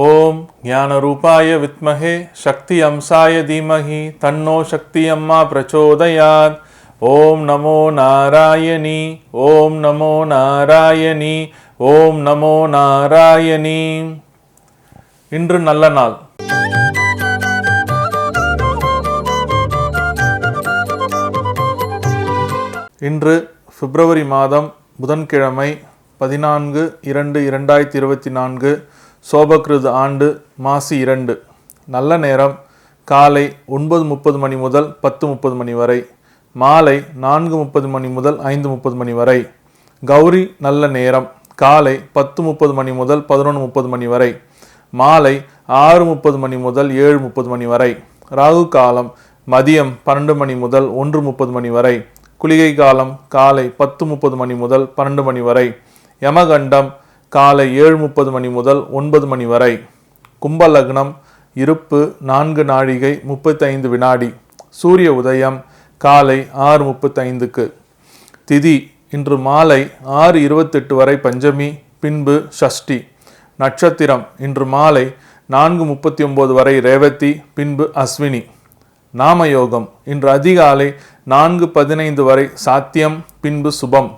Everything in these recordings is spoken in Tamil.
ஓம் ஞானரூபாய வித்மஹே சக்தி அம்சாய தீமஹி தன்னோ சக்தி அம்மா பிரச்சோதயாத். ஓம் நமோ நாராயணி ஓம் நமோ நாராயணி ஓம் நமோ நாராயணி. இன்று நல்ல நாள். இன்று பிப்ரவரி மாதம் புதன்கிழமை 14/2/2024 சோபகிருது ஆண்டு மாசி 2. நல்ல நேரம் காலை 9:30 மணி முதல் 10:30 மணி வரை, மாலை 4:30 மணி முதல் 5:30 மணி வரை. கௌரி நல்ல நேரம் காலை 10:30 மணி முதல் 11:30 மணி வரை, மாலை 6:30 மணி முதல் 7:30 மணி வரை. ராகு காலம் மதியம் 12 மணி முதல் 1:30 மணி வரை. குளிகை காலம் காலை 10:30 மணி முதல் 12 மணி வரை. யமகண்டம் காலை 7:30 மணி முதல் 9 மணி வரை. கும்ப லக்னம் இருப்பு 4 நாழிகை 35 வினாடி. சூரிய உதயம் காலை 6:35. திதி இன்று மாலை 6:28 வரை பஞ்சமி, பின்பு ஷஷ்டி. நட்சத்திரம் இன்று மாலை 4:39 வரை ரேவதி, பின்பு அஸ்வினி. நாமயோகம் இன்று அதிகாலை 4:15 வரை சாத்தியம், பின்பு சுபம்.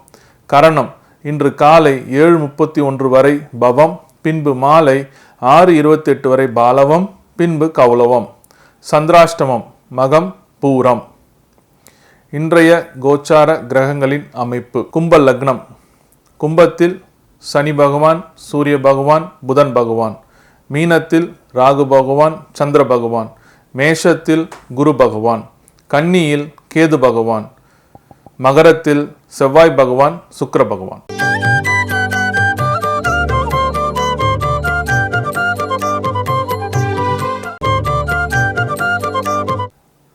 கரணம் இன்று காலை 7:31 வரை பவம், பின்பு மாலை 6:28 வரை பாலவம், பின்பு கௌலவம். சந்திராஷ்டமம் மகம் பூரம். இன்றைய கோச்சார கிரகங்களின் அமைப்பு. கும்ப லக்னம். கும்பத்தில் சனி பகவான், சூரிய பகவான், புதன் பகவான். மீனத்தில் ராகு பகவான், சந்திர பகவான். மேஷத்தில் குரு பகவான். கன்னியில் கேது பகவான். மகரத்தில் செவ்வாய் பகவான், சுக்கிர பகவான்.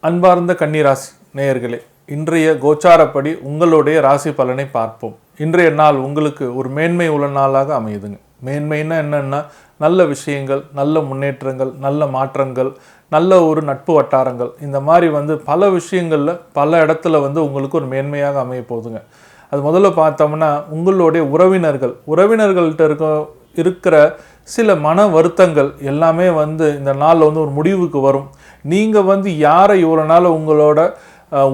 அன்பார்ந்த கன்னிராசி நேயர்களே, இன்றைய கோச்சாரப்படி உங்களுடைய ராசி பலனை பார்ப்போம். இன்றைய நாள் உங்களுக்கு ஒரு மேன்மை உள்ள நாளாக அமையுதுங்க. மேன்மைன்னா என்னன்னா, நல்ல விஷயங்கள், நல்ல முன்னேற்றங்கள், நல்ல மாற்றங்கள், நல்ல ஒரு நட்பு வட்டாரங்கள், இந்த மாதிரி பல விஷயங்களில் பல இடத்துல உங்களுக்கு ஒரு மேன்மையாக அமைய போகுதுங்க. அது முதல்ல பார்த்தோம்னா, உங்களுடைய உறவினர்கள்ட்ட இருக்கிற சில மன வருத்தங்கள் எல்லாமே இந்த நாளில் ஒரு முடிவுக்கு வரும். நீங்கள் யாரை இவ்வளோ நாள் உங்களோட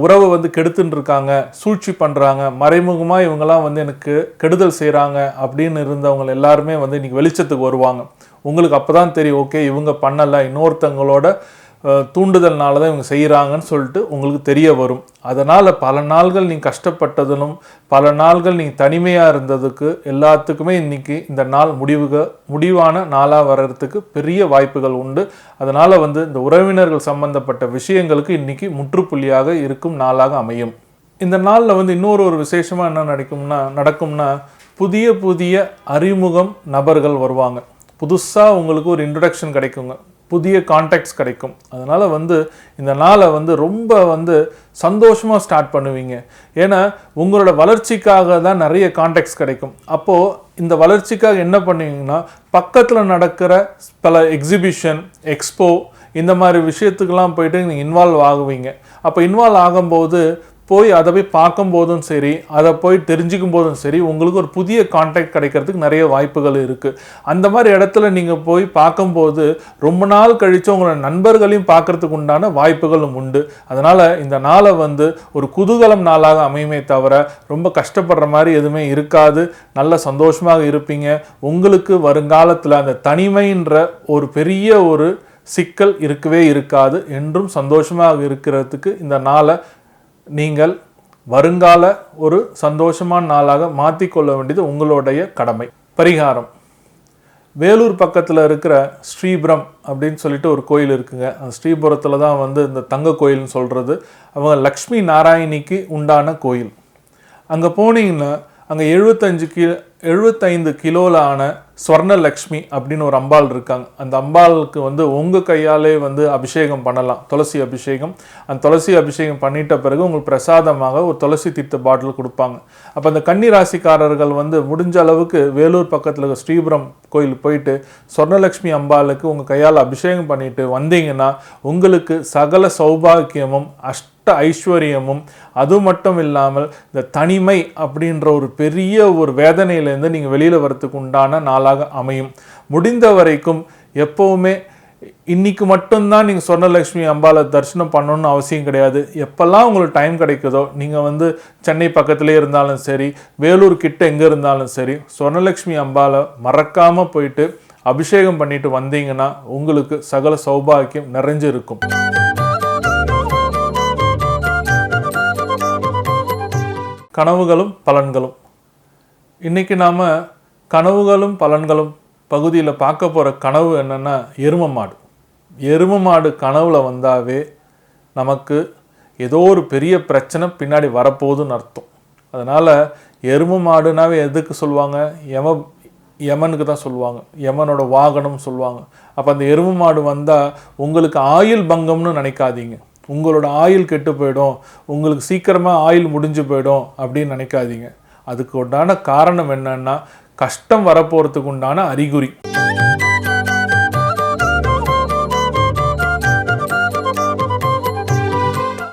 உறவை கெடுத்துட்டு இருக்காங்க, சூழ்ச்சி பண்ணுறாங்க, மறைமுகமாக இவங்கெல்லாம் எனக்கு கெடுதல் செய்கிறாங்க அப்படின்னு இருந்தவங்க எல்லாருமே இன்றைக்கி வெளிச்சத்துக்கு வருவாங்க. உங்களுக்கு அப்போ தான் தெரியும், ஓகே இவங்க பண்ணலை, இன்னொருத்தவங்களோட தூண்டுதல்னால தான் இவங்க செய்கிறாங்கன்னு சொல்லிட்டு உங்களுக்கு தெரிய வரும். அதனால் பல நாள்கள் நீங்கள் கஷ்டப்பட்டதும், பல நாள்கள் நீங்கள் தனிமையாக இருந்ததுக்கு எல்லாத்துக்குமே இன்றைக்கி இந்த நாள் முடிவான நாளாக வர்றதுக்கு பெரிய வாய்ப்புகள் உண்டு. அதனால் இந்த உறவினர்கள் சம்பந்தப்பட்ட விஷயங்களுக்கு இன்றைக்கி முற்றுப்புள்ளியாக இருக்கும் நாளாக அமையும். இந்த நாளில் இன்னொரு விசேஷமாக என்ன நடக்கும்னா புதிய அறிமுகம் நபர்கள் வருவாங்க. புதுசாக உங்களுக்கு ஒரு இன்ட்ரடக்ஷன் கிடைக்குங்க, புதிய கான்டாக்ட்ஸ் கிடைக்கும். அதனால் இந்த நாளை ரொம்ப சந்தோஷமாக ஸ்டார்ட் பண்ணுவீங்க. ஏன்னா உங்களோட வளர்ச்சிக்காக தான் நிறைய கான்டாக்ட்ஸ் கிடைக்கும். அப்போது இந்த வளர்ச்சிக்காக என்ன பண்ணுவீங்கன்னா, பக்கத்தில் நடக்கிற பல எக்ஸிபிஷன், எக்ஸ்போ, இந்த மாதிரி விஷயத்துக்கெல்லாம் போயிட்டு நீங்கள் இன்வால்வ் ஆகுவீங்க. அப்போ இன்வால்வ் ஆகும்போது அதை போய் பார்க்கும் போதும் சரி, அதை போய் தெரிஞ்சுக்கும் போதும் சரி, உங்களுக்கு ஒரு புதிய கான்டாக்ட் கிடைக்கிறதுக்கு நிறைய வாய்ப்புகள் இருக்குது. அந்த மாதிரி இடத்துல நீங்கள் போய் பார்க்கும்போது ரொம்ப நாள் கழித்து உங்களோட நண்பர்களையும் பார்க்கறதுக்கு உண்டான வாய்ப்புகளும் உண்டு. அதனால் இந்த நாளை ஒரு குதூகலம் நாளாக அமையுமே தவிர ரொம்ப கஷ்டப்படுற மாதிரி எதுவுமே இருக்காது. நல்ல சந்தோஷமாக இருப்பீங்க. உங்களுக்கு வருங்காலத்தில் அந்த தனிமைன்ற ஒரு பெரிய ஒரு சிக்கல் இருக்கவே இருக்காது. என்றும் சந்தோஷமாக இருக்கிறதுக்கு இந்த நாளை நீங்கள் வருங்கால ஒரு சந்தோஷமான நாளாக மாற்றிக்கொள்ள வேண்டியது உங்களுடைய கடமை. பரிகாரம். வேலூர் பக்கத்தில் இருக்கிற ஸ்ரீபுரம் அப்படின்னு சொல்லிட்டு ஒரு கோயில் இருக்குங்க. அந்த ஸ்ரீபுரத்தில் தான் இந்த தங்க கோயில்னு சொல்கிறது. அவங்க லக்ஷ்மி நாராயணிக்கு உண்டான கோயில். அங்கே போனீங்கன்னா அங்கே 75 கிலோவில் ஆன ஸ்வர்ணலக்ஷ்மி அப்படின்னு ஒரு அம்பாள் இருக்காங்க. அந்த அம்பாளுக்கு உங்கள் கையாலே அபிஷேகம் பண்ணலாம், துளசி அபிஷேகம். அந்த துளசி அபிஷேகம் பண்ணிட்ட பிறகு உங்களுக்கு பிரசாதமாக ஒரு துளசி தீர்த்த பாட்டில் கொடுப்பாங்க. அப்போ அந்த கன்னி ராசிக்காரர்கள் முடிஞ்ச அளவுக்கு வேலூர் பக்கத்தில் இருக்க ஸ்ரீபுரம் கோயில் போயிட்டு ஸ்வர்ணலக்ஷ்மி அம்பாளுக்கு உங்கள் கையால் அபிஷேகம் பண்ணிட்டு வந்தீங்கன்னா உங்களுக்கு சகல சௌபாக்கியமும் ஐஸ்வர்யமும், அது மட்டும் இல்லாமல் இந்த தனிமை அப்படின்ற ஒரு பெரிய ஒரு வேதனையிலேருந்து நீங்கள் வெளியில் வரத்துக்கு உண்டான நாளாக அமையும். முடிந்த வரைக்கும் எப்போவுமே இன்னைக்கு மட்டும்தான் நீங்கள் சொர்ணலக்ஷ்மி அம்பாவை தரிசனம் பண்ணணும்னு அவசியம் கிடையாது. எப்போல்லாம் உங்களுக்கு டைம் கிடைக்குதோ, நீங்கள் சென்னை பக்கத்துலேயே இருந்தாலும் சரி, வேலூர் கிட்ட எங்கே இருந்தாலும் சரி, சொர்ணலக்ஷ்மி அம்பாவை மறக்காமல் போயிட்டு அபிஷேகம் பண்ணிட்டு வந்தீங்கன்னா உங்களுக்கு சகல சௌபாக்கியம் நிறைஞ்சு இருக்கும். கனவுகளும் பலன்களும். இன்னைக்கு நாம் கனவுகளும் பலன்களும் பகுதியில் பார்க்க போகிற கனவு என்னென்னா எரும மாடு கனவுல வந்தாவே நமக்கு ஏதோ ஒரு பெரிய பிரச்சனை பின்னாடி வரப்போகுதுன்னு அர்த்தம். அதனால் எரும மாடுனாவே எதுக்கு சொல்லுவாங்க? யமனுக்கு தான் சொல்லுவாங்க, யமனோட வாகனம் சொல்லுவாங்க. அப்போ அந்த எரும மாடு வந்தால் உங்களுக்கு ஆயுள் பங்கம்னு நினைக்காதீங்க, உங்களோட ஆயுள் கெட்டு போயிடும், உங்களுக்கு சீக்கிரமாக ஆயுள் முடிஞ்சு போயிடும் அப்படின்னு நினைக்காதீங்க. அதுக்கு உண்டான காரணம் என்னன்னா கஷ்டம் வரப்போகிறதுக்கு உண்டான அறிகுறி.